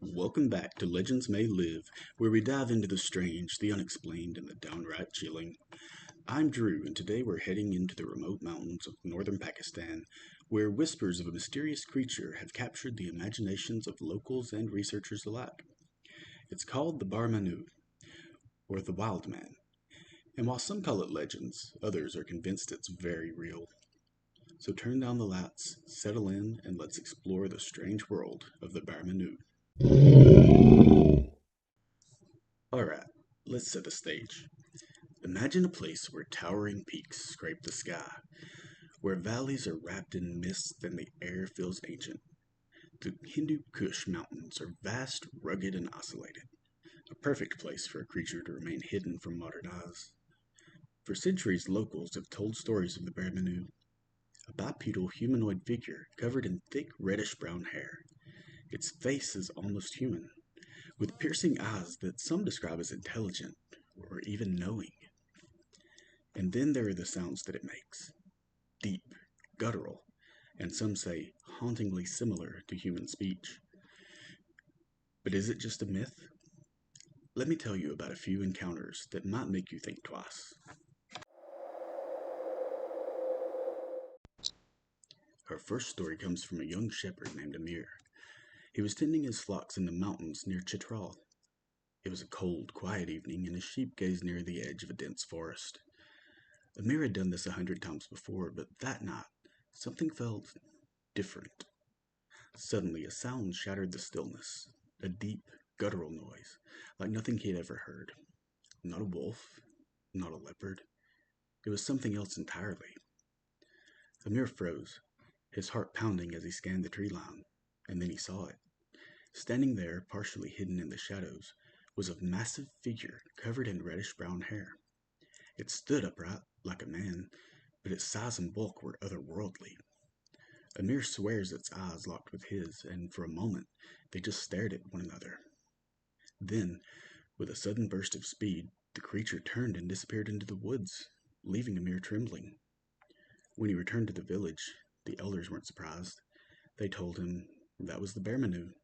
Welcome back to Legends May Live, where we dive into the strange, the unexplained, and the downright chilling. I'm Drew, and today we're heading into the remote mountains of northern Pakistan, where whispers of a mysterious creature have captured the imaginations of locals and researchers alike. It's called the Barmanou, or the Wild Man, and while some call it legends, others are convinced it's very real. So turn down the lights, settle in, and let's explore the strange world of the Barmanou. Alright, let's set the stage. Imagine a place where towering peaks scrape the sky, where valleys are wrapped in mist and the air feels ancient. The Hindu Kush mountains are vast, rugged, and isolated, a perfect place for a creature to remain hidden from modern eyes. For centuries, locals have told stories of the Barmanou, a bipedal humanoid figure covered in thick reddish-brown hair. Its face is almost human, with piercing eyes that some describe as intelligent or even knowing. And then there are the sounds that it makes, deep, guttural, and some say hauntingly similar to human speech. But is it just a myth? Let me tell you about a few encounters that might make you think twice. Our first story comes from a young shepherd named Amir. He was tending his flocks in the mountains near Chitral. It was a cold, quiet evening, and his sheep grazed near the edge of a dense forest. Amir had done this 100 times before, but that night, something felt different. Suddenly, a sound shattered the stillness, a deep, guttural noise, like nothing he had ever heard. Not a wolf, not a leopard. It was something else entirely. Amir froze, his heart pounding as he scanned the tree line, and then he saw it. Standing there, partially hidden in the shadows, was a massive figure covered in reddish-brown hair. It stood upright, like a man, but its size and bulk were otherworldly. Amir swears its eyes locked with his, and for a moment they just stared at one another. Then, with a sudden burst of speed, the creature turned and disappeared into the woods, leaving Amir trembling. When he returned to the village, the elders weren't surprised. They told him, "That was the Barmanou.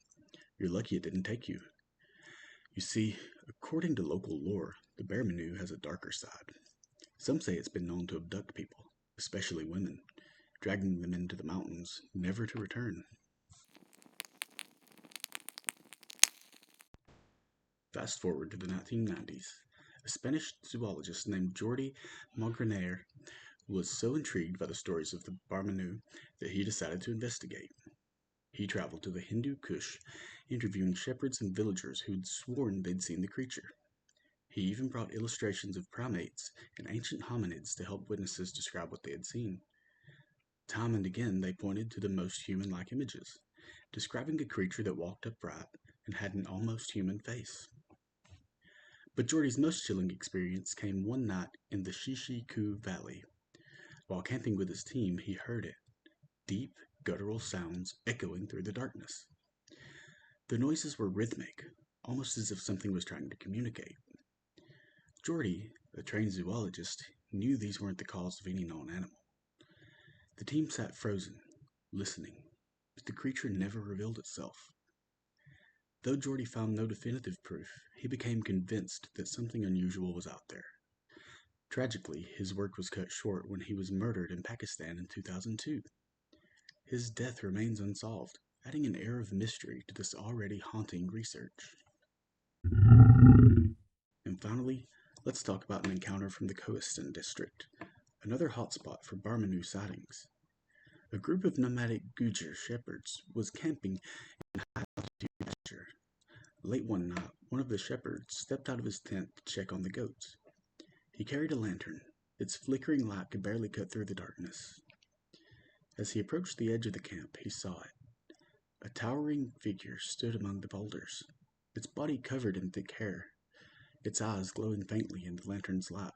You're lucky it didn't take you." You see, according to local lore, the Barmanou has a darker side. Some say it's been known to abduct people, especially women, dragging them into the mountains, never to return. Fast forward to the 1990s. A Spanish zoologist named Jordi Mongraner was so intrigued by the stories of the Barmanou that he decided to investigate. He traveled to the Hindu Kush, interviewing shepherds and villagers who'd sworn they'd seen the creature. He even brought illustrations of primates and ancient hominids to help witnesses describe what they had seen. Time and again, they pointed to the most human-like images, describing a creature that walked upright and had an almost human face. But Jordy's most chilling experience came one night in the Shishiku Valley. While camping with his team, he heard it, deep, guttural sounds echoing through the darkness. The noises were rhythmic, almost as if something was trying to communicate. Jordy, a trained zoologist, knew these weren't the calls of any known animal. The team sat frozen, listening, but the creature never revealed itself. Though Jordy found no definitive proof, he became convinced that something unusual was out there. Tragically, his work was cut short when he was murdered in Pakistan in 2002. His death remains unsolved, adding an air of mystery to this already haunting research. And finally, let's talk about an encounter from the Kohistan district, another hotspot for Barmanou sightings. A group of nomadic Gujar shepherds was camping in high-altitude pasture. Late one night, one of the shepherds stepped out of his tent to check on the goats. He carried a lantern. Its flickering light could barely cut through the darkness. As he approached the edge of the camp, he saw it. A towering figure stood among the boulders, its body covered in thick hair, its eyes glowing faintly in the lantern's light.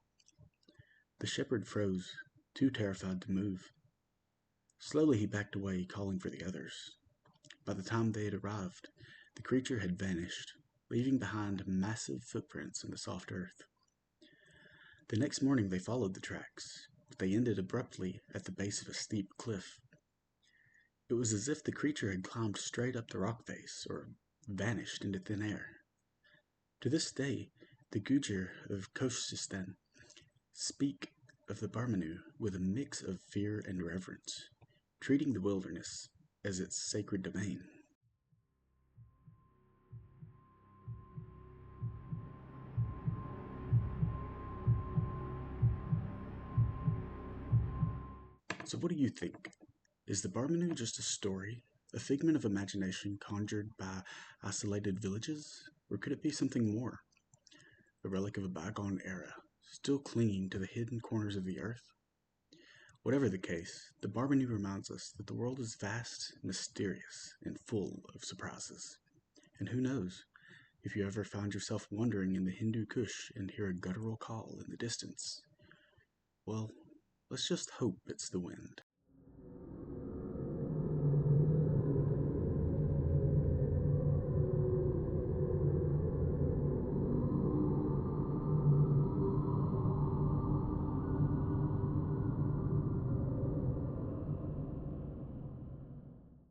The shepherd froze, too terrified to move. Slowly he backed away, calling for the others. By the time they had arrived, the creature had vanished, leaving behind massive footprints in the soft earth. The next morning they followed the tracks, but they ended abruptly at the base of a steep cliff. It was as if the creature had climbed straight up the rock face, or vanished into thin air. To this day, the Gujar of Koshtistan speak of the Barmanou with a mix of fear and reverence, treating the wilderness as its sacred domain. So what do you think? Is the Barmanou just a story, a figment of imagination conjured by isolated villages? Or could it be something more? A relic of a bygone era, still clinging to the hidden corners of the earth? Whatever the case, the Barmanou reminds us that the world is vast, mysterious, and full of surprises. And who knows, if you ever find yourself wandering in the Hindu Kush and hear a guttural call in the distance, well, let's just hope it's the wind.